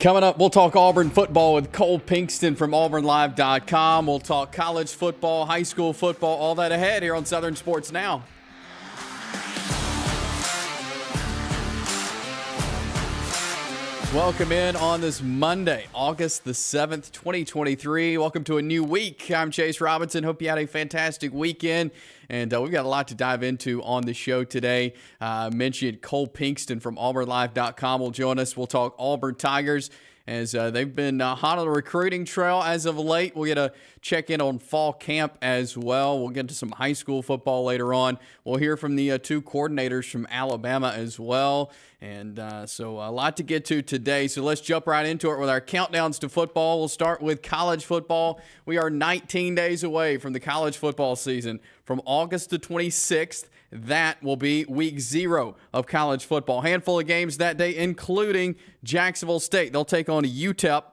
Coming up, we'll talk Auburn football with Cole Pinkston from AuburnLive.com. We'll talk college football, high school football, all that ahead here on Southern Sports Now. Welcome in on this Monday, August the 7th, 2023. Welcome to a new week. I'm Chase Robinson. Hope you had a fantastic weekend. And we've got a lot to dive into on the show today. Mentioned Cole Pinkston from AuburnLive.com will join us. We'll talk Auburn Tigers as they've been hot on the recruiting trail as of late. We'll get a check-in on fall camp as well. We'll get to some high school football later on. We'll hear from the two coordinators from Alabama as well. And so a lot to get to today. So let's jump right into it with our countdowns to football. We'll start with college football. We are 19 days away from the college football season. From August the 26th, that will be week 0 of college football. Handful of games that day, including Jacksonville State. They'll take on UTEP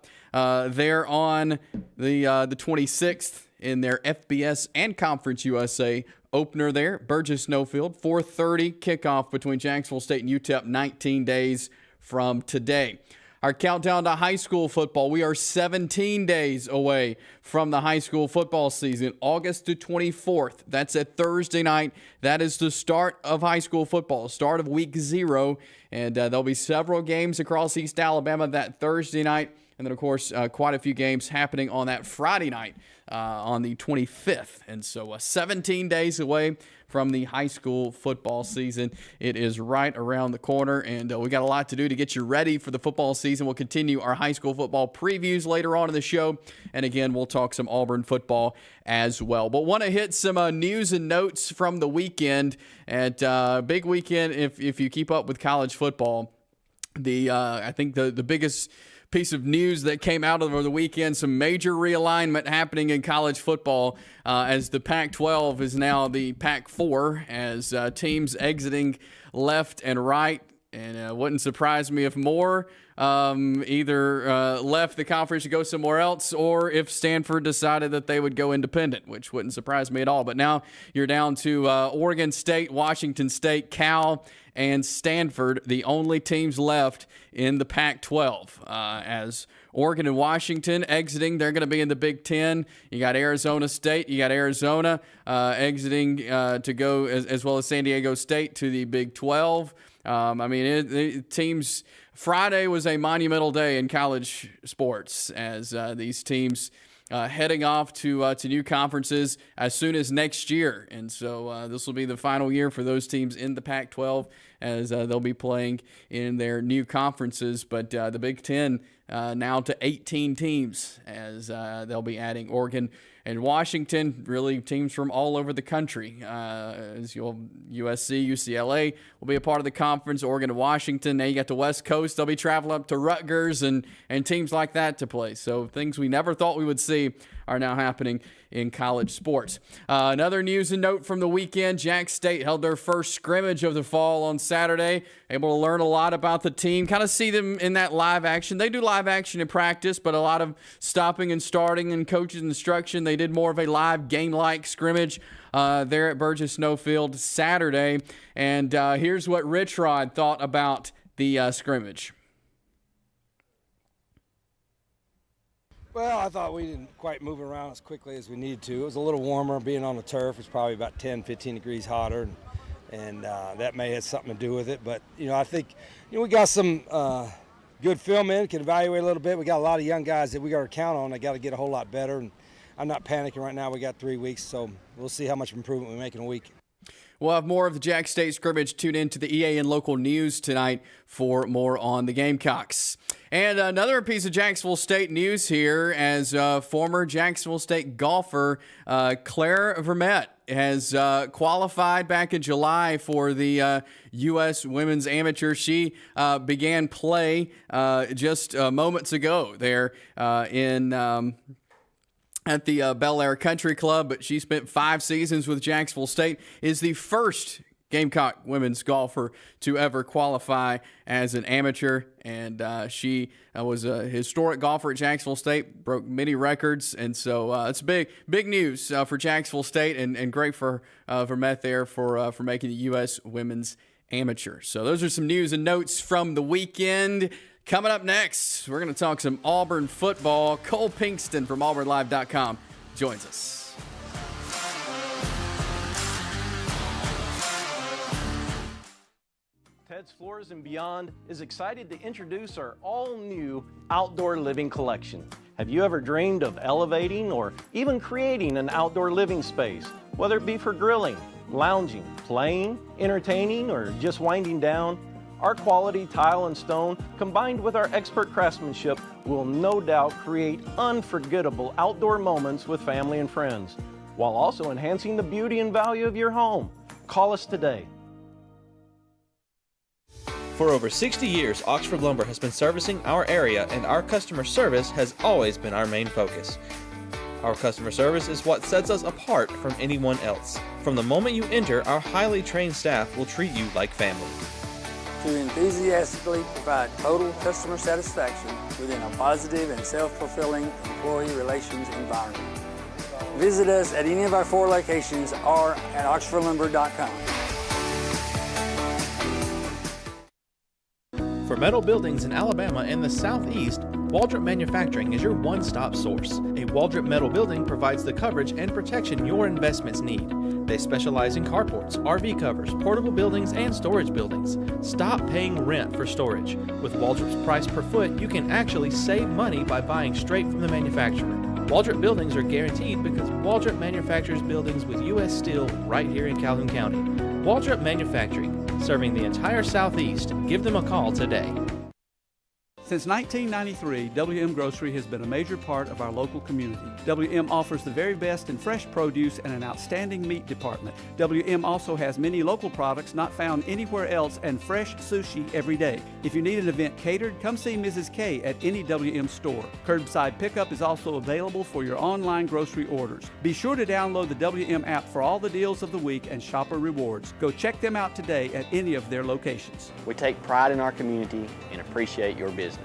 there on the 26th in their FBS and Conference USA opener there. Burgess Snowfield, 4:30 kickoff between Jacksonville State and UTEP 19 days from today. Our countdown to high school football. We are 17 days away from the high school football season, August the 24th. That's a Thursday night. That is the start of high school football, start of week 0. And there'll be several games across East Alabama that Thursday night. And then, of course, quite a few games happening on that Friday night on the 25th. And so 17 days away from the high school football season. It is right around the corner, and we got a lot to do to get you ready for the football season. We'll continue our high school football previews later on in the show. And again, we'll talk some Auburn football as well. But want to hit some news and notes from the weekend. At big weekend, if you keep up with college football, I think the biggest piece of news that came out over the weekend, some major realignment happening in college football as the Pac-12 is now the Pac-4, as teams exiting left and right. And it wouldn't surprise me if more either left the conference to go somewhere else, or if Stanford decided that they would go independent, which wouldn't surprise me at all. But now you're down to Oregon State, Washington State, Cal, and Stanford, the only teams left in the Pac-12. As Oregon and Washington exiting, they're going to be in the Big Ten. You got Arizona State, you got Arizona exiting to go, as well as San Diego State, to the Big 12. Teams. Friday was a monumental day in college sports as these teams heading off to new conferences as soon as next year. And so this will be the final year for those teams in the Pac-12 as they'll be playing in their new conferences. But the Big Ten now to 18 teams as they'll be adding Oregon and Washington, really teams from all over the country. As USC, UCLA will be a part of the conference, Oregon and Washington. Now you got the West Coast. They'll be traveling up to Rutgers and teams like that to play. So things we never thought we would see are now happening in college sports. Another news and note from the weekend, Jack State held their first scrimmage of the fall on Saturday. Able to learn a lot about the team, kind of see them in that live action. They do live action in practice, but a lot of stopping and starting and coaches' instruction. They did more of a live game-like scrimmage there at Burgess Snowfield Saturday. And here's what Rich Rod thought about the scrimmage. Well, I thought we didn't quite move around as quickly as we needed to. It was a little warmer. Being on the turf, it's probably about 10, 15 degrees hotter, and that may have something to do with it. But, I think, we got some good film in, can evaluate a little bit. We got a lot of young guys that we got to count on. They got to get a whole lot better, and I'm not panicking right now. We got 3 weeks, so we'll see how much improvement we make in a week. We'll have more of the Jack State scrimmage. Tune in to the EA and local news tonight for more on the Gamecocks. And another piece of Jacksonville State news here, as former Jacksonville State golfer Claire Vermette has qualified back in July for the U.S. Women's Amateur. She began play just moments ago there at the Bel Air Country Club, but she spent 5 seasons with Jacksonville State, is the first Gamecock women's golfer to ever qualify as an amateur, and she was a historic golfer at Jacksonville State, broke many records, and so it's big news for Jacksonville State, and great for Vermette there for making the U.S. Women's Amateur. So those are some news and notes from the weekend. Coming up next, we're going to talk some Auburn football. Cole Pinkston from AuburnLive.com joins us. Ted's Floors and Beyond is excited to introduce our all-new outdoor living collection. Have you ever dreamed of elevating or even creating an outdoor living space, whether it be for grilling, lounging, playing, entertaining, or just winding down? Our quality tile and stone, combined with our expert craftsmanship, will no doubt create unforgettable outdoor moments with family and friends, while also enhancing the beauty and value of your home. Call us today. For over 60 years, Oxford Lumber has been servicing our area, and our customer service has always been our main focus. Our customer service is what sets us apart from anyone else. From the moment you enter, our highly trained staff will treat you like family. To enthusiastically provide total customer satisfaction within a positive and self-fulfilling employee relations environment. Visit us at any of our 4 locations or at oxfordlumber.com. For metal buildings in Alabama and the Southeast, Waldrop Manufacturing is your one-stop source. A Waldrop metal building provides the coverage and protection your investments need. They specialize in carports, RV covers, portable buildings, and storage buildings. Stop paying rent for storage. With Waldrop's price per foot, you can actually save money by buying straight from the manufacturer. Waldrop buildings are guaranteed because Waldrop manufactures buildings with U.S. steel right here in Calhoun County. Waldrop Manufacturing, serving the entire Southeast. Give them a call today. Since 1993, WM Grocery has been a major part of our local community. WM offers the very best in fresh produce and an outstanding meat department. WM also has many local products not found anywhere else and fresh sushi every day. If you need an event catered, come see Mrs. K at any WM store. Curbside pickup is also available for your online grocery orders. Be sure to download the WM app for all the deals of the week and shopper rewards. Go check them out today at any of their locations. We take pride in our community and appreciate your business.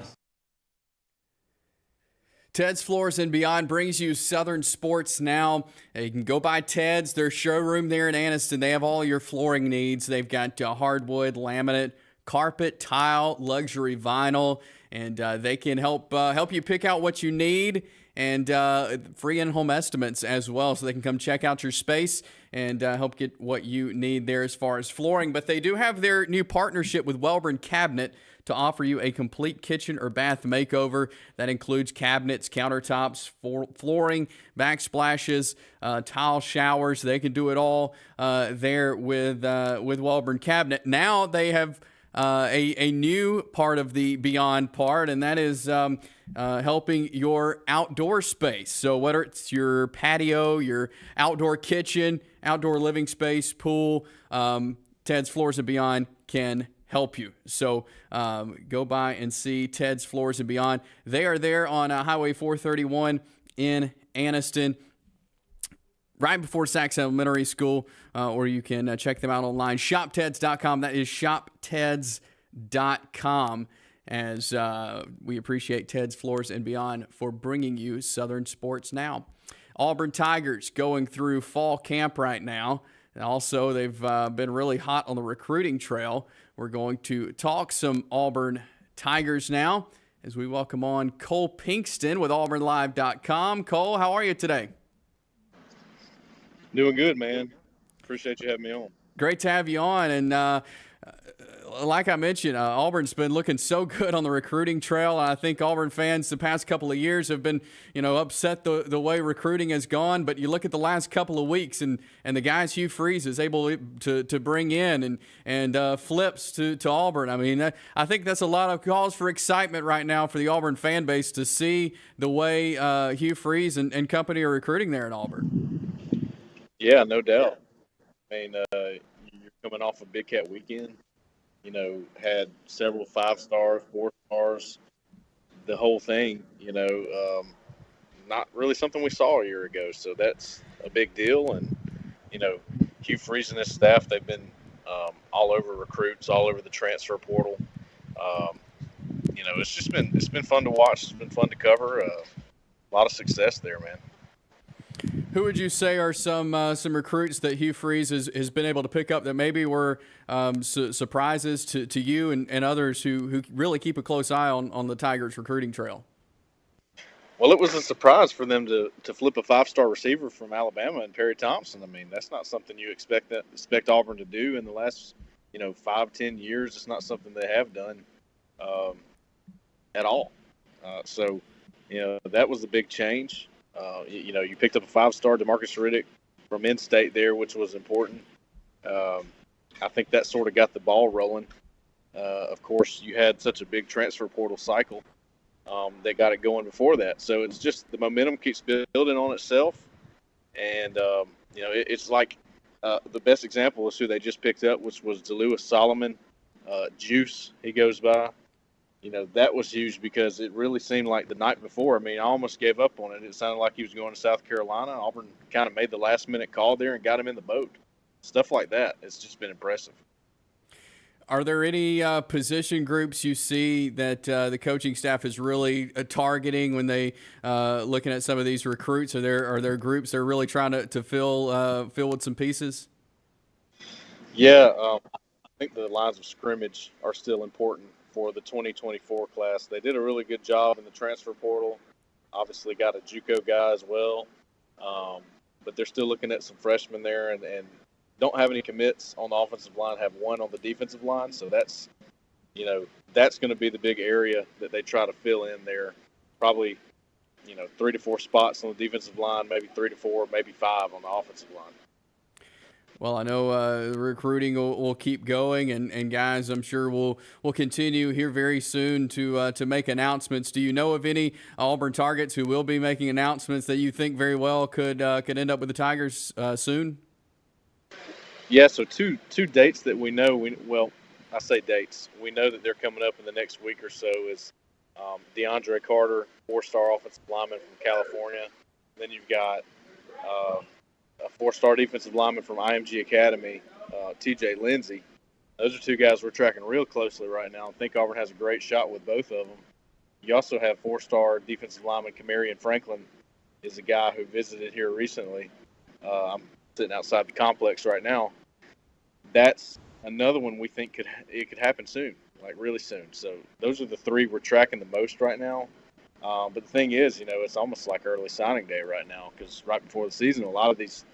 Ted's Floors and Beyond brings you Southern Sports Now. You can go by Ted's, their showroom there in Anniston. They have all your flooring needs. They've got hardwood, laminate, carpet, tile, luxury vinyl, and they can help you pick out what you need, and free in-home estimates as well, so they can come check out your space and help get what you need there as far as flooring. But they do have their new partnership with Welborn Cabinet to offer you a complete kitchen or bath makeover. That includes cabinets, countertops, flooring, backsplashes, tile showers. They can do it all there with Welborn Cabinet. Now they have a new part of the Beyond part, and that is helping your outdoor space. So whether it's your patio, your outdoor kitchen, outdoor living space, pool, Ted's Floors and Beyond can help you. So go by and see Ted's Floors and Beyond. They are there on Highway 431 in Anniston, right before Sachs Elementary School, or you can check them out online. ShopTeds.com. That is ShopTeds.com. As we appreciate Ted's Floors and Beyond for bringing you Southern Sports Now. Auburn Tigers going through fall camp right now. And also, they've been really hot on the recruiting trail. We're going to talk some Auburn Tigers now as we welcome on Cole Pinkston with AuburnLive.com. Cole, how are you today? Doing good, man. Appreciate you having me on. Great to have you on. And like I mentioned, Auburn's been looking so good on the recruiting trail. I think Auburn fans the past couple of years have been, upset the way recruiting has gone. But you look at the last couple of weeks, and the guys Hugh Freeze is able to bring in and flips to Auburn. I mean, I think that's a lot of cause for excitement right now for the Auburn fan base to see the way Hugh Freeze and company are recruiting there at Auburn. Yeah, no doubt. I mean, you're coming off a Big Cat weekend. Had several 5-stars, 4-stars, the whole thing, not really something we saw a year ago. So that's a big deal. And, Hugh Freeze and his staff, they've been all over recruits, all over the transfer portal. It's been fun to watch. It's been fun to cover. A lot of success there, man. Who would you say are some recruits that Hugh Freeze has been able to pick up that maybe were surprises to you and others who really keep a close eye on the Tigers recruiting trail? Well, it was a surprise for them to flip a 5-star receiver from Alabama and Perry Thompson. I mean, that's not something you expect Auburn to do in the last 5-10 years. It's not something they have done at all. So that was a big change. You picked up a 5-star DeMarcus Riddick from in-state there, which was important. I think that sort of got the ball rolling. Of course, you had such a big transfer portal cycle that got it going before that. So it's just the momentum keeps building on itself. And, it's like the best example is who they just picked up, which was DeLewis Solomon, Juice, he goes by. That was huge because it really seemed like the night before. I mean, I almost gave up on it. It sounded like he was going to South Carolina. Auburn kind of made the last-minute call there and got him in the boat. Stuff like that. It's just been impressive. Are there any position groups you see that the coaching staff is really targeting when they looking at some of these recruits? Are there groups they're really trying to fill with some pieces? Yeah, I think the lines of scrimmage are still important for the 2024 class. They did a really good job in the transfer portal. Obviously got a JUCO guy as well, but they're still looking at some freshmen there and don't have any commits on the offensive line, have one on the defensive line. So that's going to be the big area that they try to fill in there. Probably, 3 to 4 spots on the defensive line, maybe 3 to 4, maybe 5 on the offensive line. Well, I know the recruiting will keep going, and guys, I'm sure we'll continue here very soon to make announcements. Do you know of any Auburn targets who will be making announcements that you think very well could end up with the Tigers soon? Yeah, so two dates that we know. I say dates. We know that they're coming up in the next week or so is DeAndre Carter, 4-star offensive lineman from California. Then you've got a 4-star defensive lineman from IMG Academy, TJ Lindsey. Those are two guys we're tracking real closely right now. I think Auburn has a great shot with both of them. You also have 4-star defensive lineman Kamarion Franklin is a guy who visited here recently. I'm sitting outside the complex right now. That's another one we think could happen soon, like really soon. So those are the 3 we're tracking the most right now. But the thing is, it's almost like early signing day right now because right before the season, a lot of these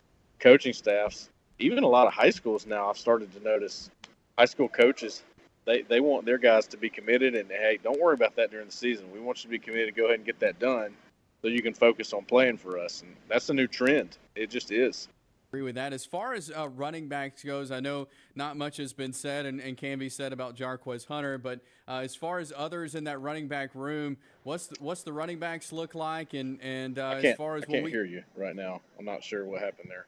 coaching staffs, even a lot of high schools now, I've started to notice high school coaches, they want their guys to be committed and, hey, don't worry about that during the season. We want you to be committed. Go ahead and get that done so you can focus on playing for us. And that's a new trend. It just is. Agree with that. As far as running backs goes, I know not much has been said and can be said about Jarquez Hunter, but as far as others in that running back room, what's the running backs look like? And as far as I can't hear you right now. I'm not sure what happened there.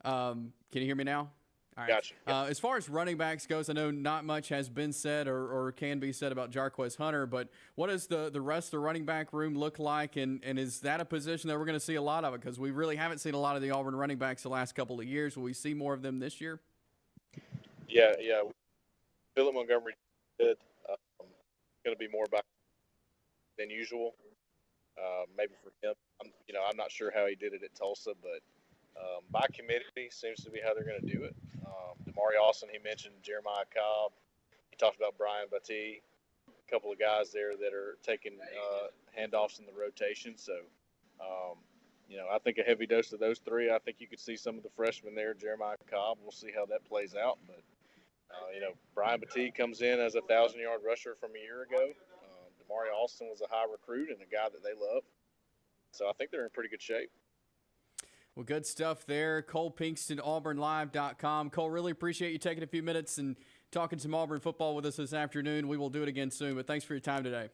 Can you hear me now? All right. Gotcha. As far as running backs goes, I know not much has been said or can be said about Jarquez Hunter, but what does the rest of the running back room look like, and is that a position that we're going to see a lot of it? Because we really haven't seen a lot of the Auburn running backs the last couple of years. Will we see more of them this year? Yeah. Philip Montgomery did. Going to be more back than usual, maybe for him. I'm not sure how he did it at Tulsa, but by committee seems to be how they're going to do it. Damari Austin, he mentioned Jeremiah Cobb. He talked about Brian Battie, a couple of guys there that are taking handoffs in the rotation. So, I think a heavy dose of those 3. I think you could see some of the freshmen there, Jeremiah Cobb. We'll see how that plays out. But, Brian Battie comes in as a 1,000-yard rusher from a year ago. Damari Austin was a high recruit and a guy that they love. So I think they're in pretty good shape. Well, good stuff there. Cole Pinkston, AuburnLive.com. Cole, really appreciate you taking a few minutes and talking some Auburn football with us this afternoon. We will do it again soon, but thanks for your time today.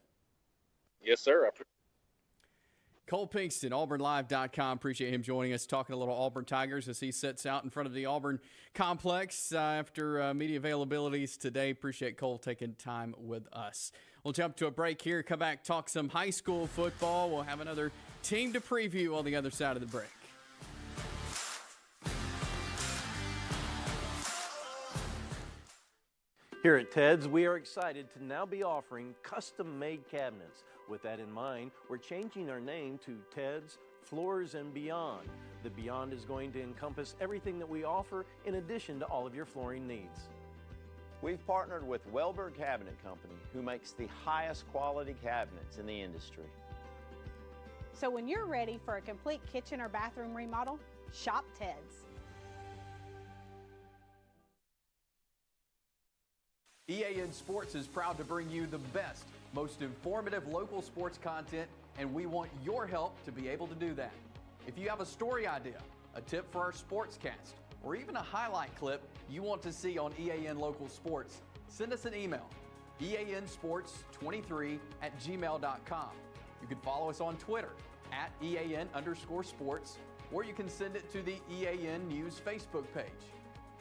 Yes, sir. Cole Pinkston, AuburnLive.com. Appreciate him joining us, talking a little Auburn Tigers as he sets out in front of the Auburn complex after media availabilities today. Appreciate Cole taking time with us. We'll jump to a break here, come back, talk some high school football. We'll have another team to preview on the other side of the break. Here at Ted's, we are excited to now be offering custom-made cabinets. With that in mind, we're changing our name to Ted's Floors and Beyond. The Beyond is going to encompass everything that we offer in addition to all of your flooring needs. We've partnered with Wellberg Cabinet Company, who makes the highest quality cabinets in the industry. So when you're ready for a complete kitchen or bathroom remodel, shop Ted's. EAN Sports is proud to bring you the best, most informative local sports content, and we want your help to be able to do that. If you have a story idea, a tip for our sportscast, or even a highlight clip you want to see on EAN Local Sports, send us an email, eansports23@gmail.com. You can follow us on Twitter @EAN_sports, or you can send it to the EAN News Facebook page.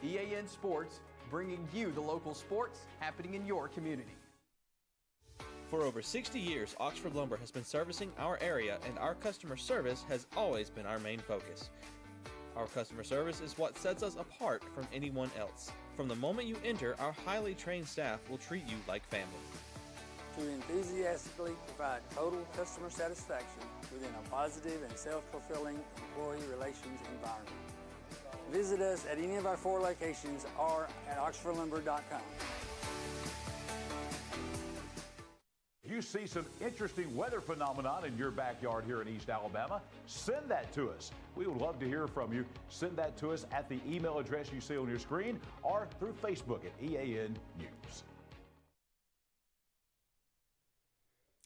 EAN Sports, bringing you the local sports happening in your community. For over 60 years, Oxford Lumber has been servicing our area, and our customer service has always been our main focus. Our customer service is what sets us apart from anyone else. From the moment you enter, our highly trained staff will treat you like family. To enthusiastically provide total customer satisfaction within a positive and self-fulfilling employee relations environment. Visit us at any of our 4 locations or at oxfordlumber.com. If you see some interesting weather phenomenon in your backyard here in East Alabama, send that to us. We would love to hear from you. Send that to us at the email address you see on your screen or through Facebook at EAN News.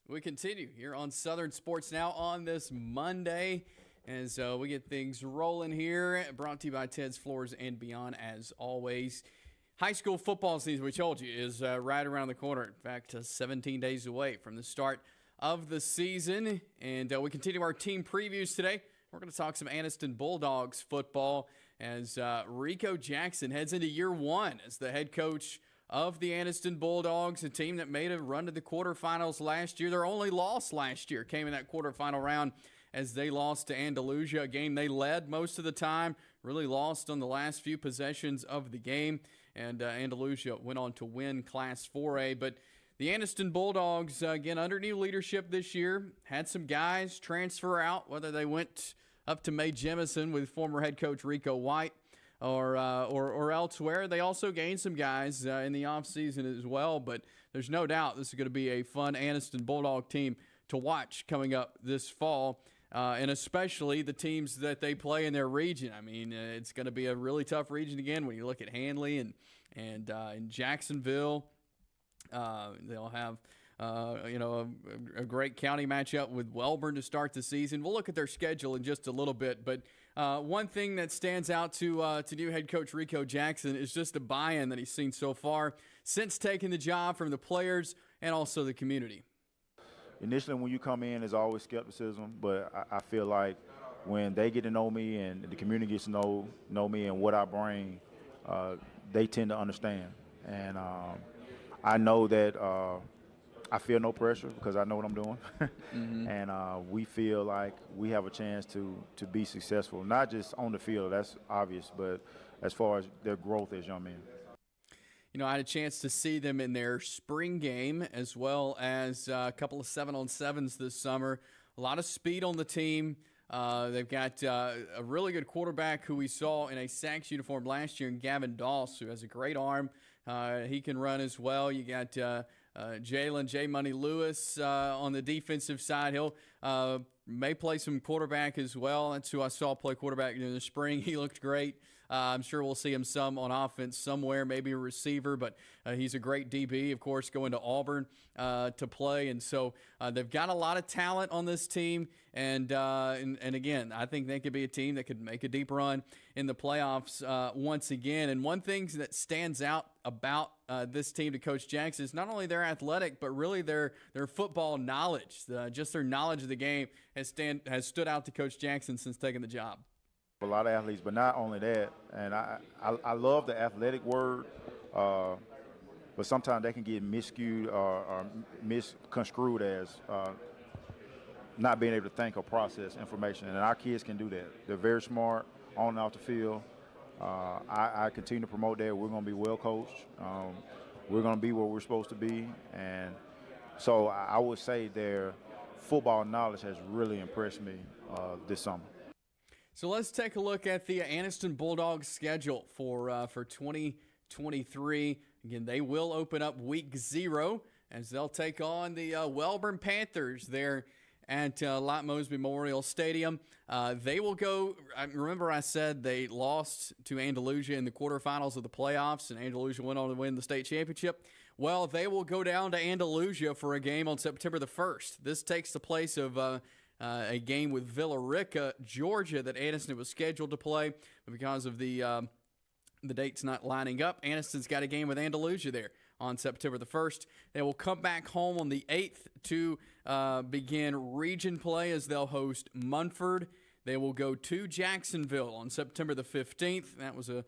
We continue here on Southern Sports Now on this Monday as we get things rolling here. Brought to you by Ted's Floors and Beyond, as always. High school football season, we told you, is right around the corner. In fact, 17 days away from the start of the season. And we continue our team previews today. We're going to talk some Anniston Bulldogs football as Rico Jackson heads into year 1 as the head coach of the Anniston Bulldogs, a team that made a run to the quarterfinals last year. Their only loss last year came in that quarterfinal round as they lost to Andalusia, a game they led most of the time, really lost on the last few possessions of the game, and Andalusia went on to win Class 4A. But the Anniston Bulldogs, again, under new leadership this year, had some guys transfer out, whether they went up to May Jemison with former head coach Rico White, or elsewhere. They also gained some guys in the offseason as well, but there's no doubt this is going to be a fun Anniston Bulldog team to watch coming up this fall, and especially the teams that they play in their region. I mean, it's going to be a really tough region again when you look at Handley and Jacksonville. They'll have a great county matchup with Welborn to start the season. We'll look at their schedule in just a little bit, but one thing that stands out to new head coach Rico Jackson is just the buy-in that he's seen so far since taking the job from the players and also the community. Initially, when you come in, there's always skepticism, but I feel like when they get to know me and the community gets to know me and what I bring, they tend to understand. And I know that I feel no pressure because I know what I'm doing. Mm-hmm. And we feel like we have a chance to be successful, not just on the field, that's obvious, but as far as their growth as young men. You know, I had a chance to see them in their spring game as well as a couple of 7-on-7s this summer. A lot of speed on the team. They've got a really good quarterback who we saw in a Sacs uniform last year in Gavin Doss, who has a great arm. He can run as well. You got Jalen J. Money Lewis on the defensive side. He'll may play some quarterback as well. That's who I saw play quarterback in the spring. He looked great. I'm sure we'll see him some on offense somewhere, maybe a receiver, but he's a great DB, of course, going to Auburn to play. And so they've got a lot of talent on this team. And again, I think they could be a team that could make a deep run in the playoffs once again. And one thing that stands out about this team to Coach Jackson is not only their athletic, but really their football knowledge. Just their knowledge of the game has stood out to Coach Jackson since taking the job. A lot of athletes, but not only that. And I love the athletic word, but sometimes they can get miscued or misconstrued as not being able to think or process information. And our kids can do that. They're very smart on and off the field. I continue to promote that. We're going to be well coached. We're going to be where we're supposed to be. And so I would say their football knowledge has really impressed me this summer. So let's take a look at the Anniston Bulldogs schedule for 2023. Again, they will open up week 0 as they'll take on the Welborn Panthers there at Lot Mosby Memorial Stadium. They will go, remember I said they lost to Andalusia in the quarterfinals of the playoffs, and Andalusia went on to win the state championship. Well, they will go down to Andalusia for a game on September the 1st. This takes the place of a game with Villa Rica, Georgia, that Anniston was scheduled to play, but because of the dates not lining up, Anniston's got a game with Andalusia there on September the 1st. They will come back home on the 8th to begin region play as they'll host Munford. They will go to Jacksonville on September the 15th. That was a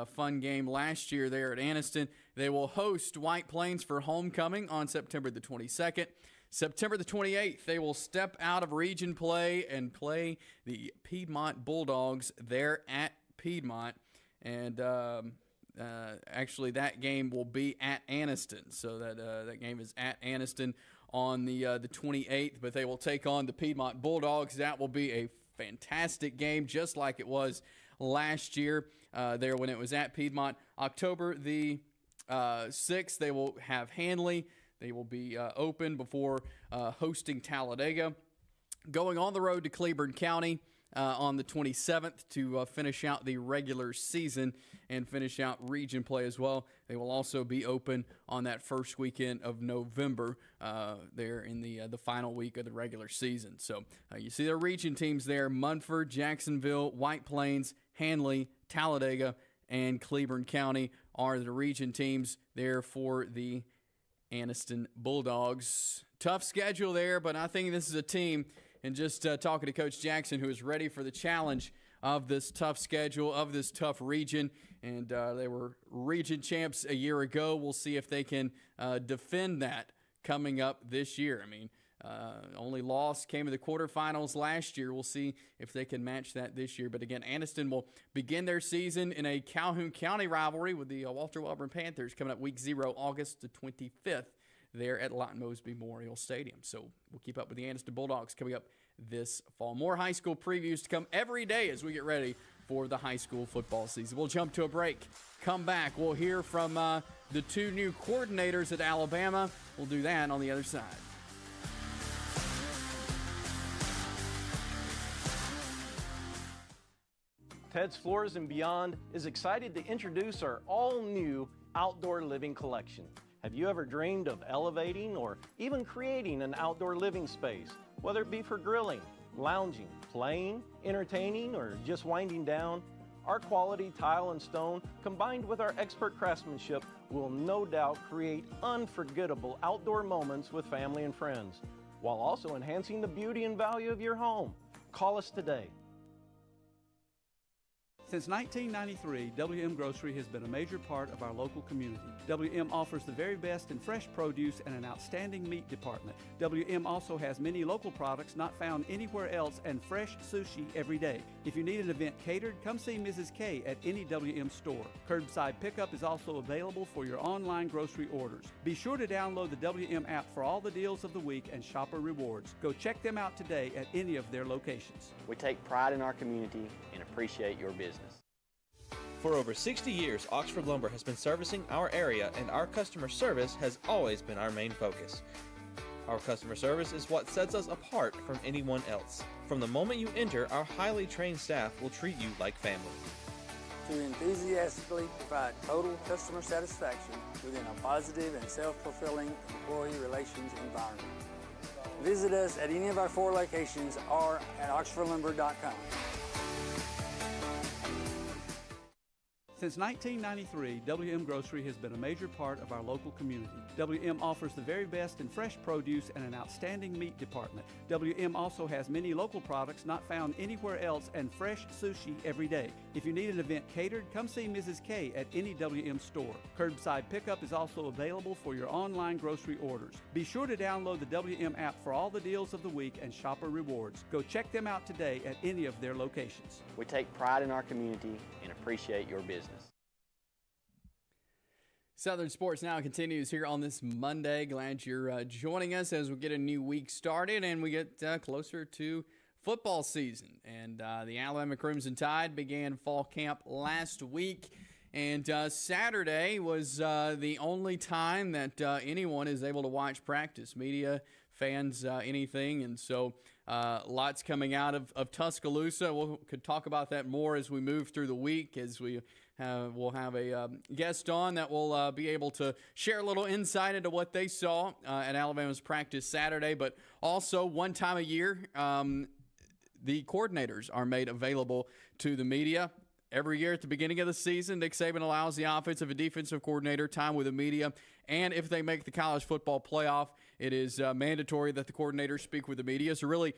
fun game last year there at Anniston. They will host White Plains for homecoming on September the 22nd. September the 28th, they will step out of region play and play the Piedmont Bulldogs there at Piedmont. And actually, that game will be at Anniston. So that game is at Anniston on the 28th. But they will take on the Piedmont Bulldogs. That will be a fantastic game, just like it was last year there when it was at Piedmont. October the 6th, they will have Handley. They will be open before hosting Talladega. Going on the road to Cleburne County on the 27th to finish out the regular season and finish out region play as well. They will also be open on that first weekend of November there in the final week of the regular season. So you see their region teams there: Munford, Jacksonville, White Plains, Handley, Talladega, and Cleburne County are the region teams there for the Anniston Bulldogs. Tough schedule there, but I think this is a team, and just talking to Coach Jackson, who is ready for the challenge of this tough schedule, of this tough region. And they were region champs a year ago. We'll see if they can defend that coming up this year. I mean, only loss came in the quarterfinals last year. We'll see if they can match that this year. But again, Anniston will begin their season in a Calhoun County rivalry with the Walter Welborn Panthers coming up week 0, August the 25th, there at Lot Mosby Memorial Stadium. So we'll keep up with the Anniston Bulldogs coming up this fall. More high school previews to come every day as we get ready for the high school football season. We'll jump to a break. Come back. We'll hear from the 2 new coordinators at Alabama. We'll do that on the other side. Ted's Floors and Beyond is excited to introduce our all-new outdoor living collection. Have you ever dreamed of elevating or even creating an outdoor living space, whether it be for grilling, lounging, playing, entertaining, or just winding down? Our quality tile and stone, combined with our expert craftsmanship, will no doubt create unforgettable outdoor moments with family and friends, while also enhancing the beauty and value of your home. Call us today. Since 1993, WM Grocery has been a major part of our local community. WM offers the very best in fresh produce and an outstanding meat department. WM also has many local products not found anywhere else and fresh sushi every day. If you need an event catered, come see Mrs. K at any WM store. Curbside pickup is also available for your online grocery orders. Be sure to download the WM app for all the deals of the week and shopper rewards. Go check them out today at any of their locations. We take pride in our community and appreciate your business. For over 60 years, Oxford Lumber has been servicing our area, and our customer service has always been our main focus. Our customer service is what sets us apart from anyone else. From the moment you enter, our highly trained staff will treat you like family. To enthusiastically provide total customer satisfaction within a positive and self-fulfilling employee relations environment. Visit us at any of our 4 locations or at oxfordlumber.com. Since 1993, WM Grocery has been a major part of our local community. WM offers the very best in fresh produce and an outstanding meat department. WM also has many local products not found anywhere else and fresh sushi every day. If you need an event catered, come see Mrs. K at any WM store. Curbside pickup is also available for your online grocery orders. Be sure to download the WM app for all the deals of the week and shopper rewards. Go check them out today at any of their locations. We take pride in our community and appreciate your business. Southern Sports Now continues here on this Monday. Glad you're joining us as we get a new week started and we get closer to football season. And the Alabama Crimson Tide began fall camp last week. And Saturday was the only time that anyone is able to watch practice, media, fans, anything. And so lots coming out of Tuscaloosa. We could talk about that more as we move through the week, as we'll have a guest on that will be able to share a little insight into what they saw at Alabama's practice Saturday. But also, one time a year, the coordinators are made available to the media. Every year at the beginning of the season, Nick Saban allows the offensive and defensive coordinator time with the media. And if they make the college football playoff, it is mandatory that the coordinators speak with the media. So really,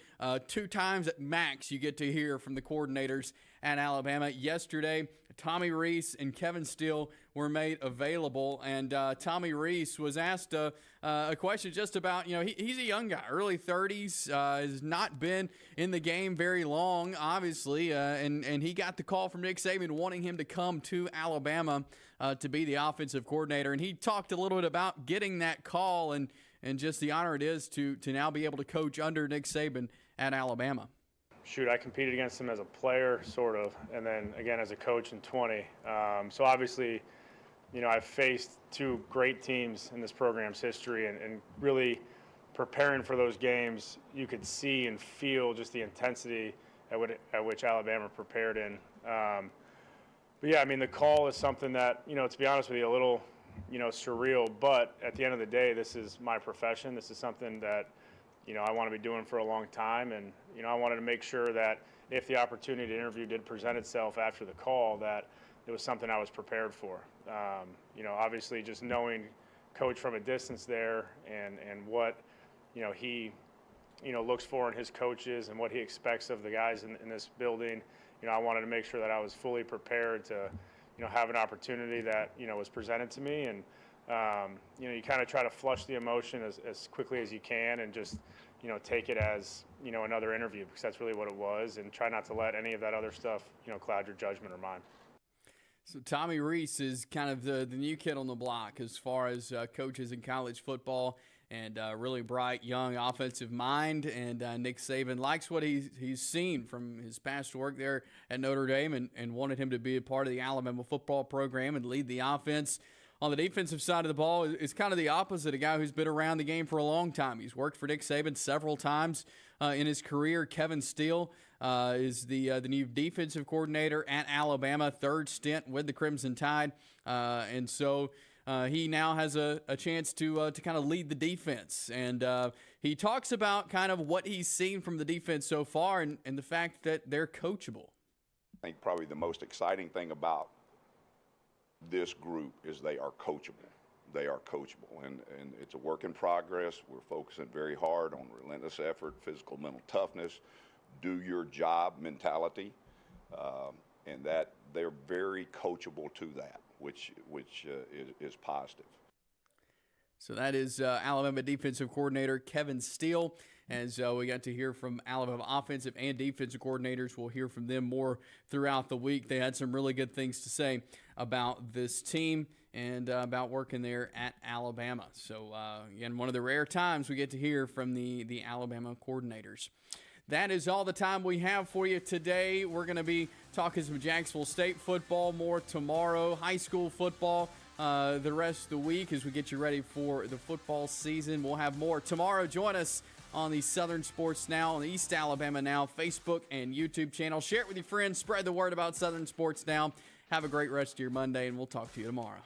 2 times at max you get to hear from the coordinators at Alabama. Yesterday, Tommy Rees and Kevin Steele were made available. And Tommy Rees was asked a question just about, he's a young guy, early 30s, has not been in the game very long, obviously. And he got the call from Nick Saban wanting him to come to Alabama to be the offensive coordinator. And he talked a little bit about getting that call and just the honor it is to now be able to coach under Nick Saban at Alabama. Shoot, I competed against him as a player, sort of, and then again as a coach in 20. So obviously, I've faced 2 great teams in this program's history, and really preparing for those games, you could see and feel just the intensity at which Alabama prepared in. But yeah, the call is something that, to be honest with you, a little, surreal, but at the end of the day, this is my profession. This is something that, I want to be doing for a long time, and, I wanted to make sure that if the opportunity to interview did present itself after the call, that it was something I was prepared for. Obviously just knowing Coach from a distance there and what, he, looks for in his coaches and what he expects of the guys in this building, I wanted to make sure that I was fully prepared to, have an opportunity that, was presented to me. And, you kind of try to flush the emotion as quickly as you can and just, take it as, another interview, because that's really what it was, and try not to let any of that other stuff, cloud your judgment or mine. So Tommy Rees is kind of the new kid on the block as far as coaches in college football, and really bright, young offensive mind. And Nick Saban likes what he's seen from his past work there at Notre Dame and wanted him to be a part of the Alabama football program and lead the offense. On the defensive side of the ball, it's kind of the opposite, a guy who's been around the game for a long time. He's worked for Nick Saban several times in his career. Kevin Steele is the new defensive coordinator at Alabama, 3rd stint with the Crimson Tide. And so he now has a chance to kind of lead the defense. And he talks about kind of what he's seen from the defense so far and the fact that they're coachable. I think probably the most exciting thing about this group is they are coachable. They are coachable, and it's a work in progress. We're focusing very hard on relentless effort, physical, mental toughness, do your job mentality, and that they're very coachable to that, which is positive. So that is Alabama defensive coordinator Kevin Steele. As we got to hear from Alabama offensive and defensive coordinators, we'll hear from them more throughout the week. They had some really good things to say about this team and about working there at Alabama. So, again, one of the rare times we get to hear from the Alabama coordinators. That is all the time we have for you today. We're going to be talking some Jacksonville State football more tomorrow, high school football the rest of the week as we get you ready for the football season. We'll have more tomorrow. Join us on the Southern Sports Now, on the East Alabama Now Facebook and YouTube channel. Share it with your friends. Spread the word about Southern Sports Now. Have a great rest of your Monday, and we'll talk to you tomorrow.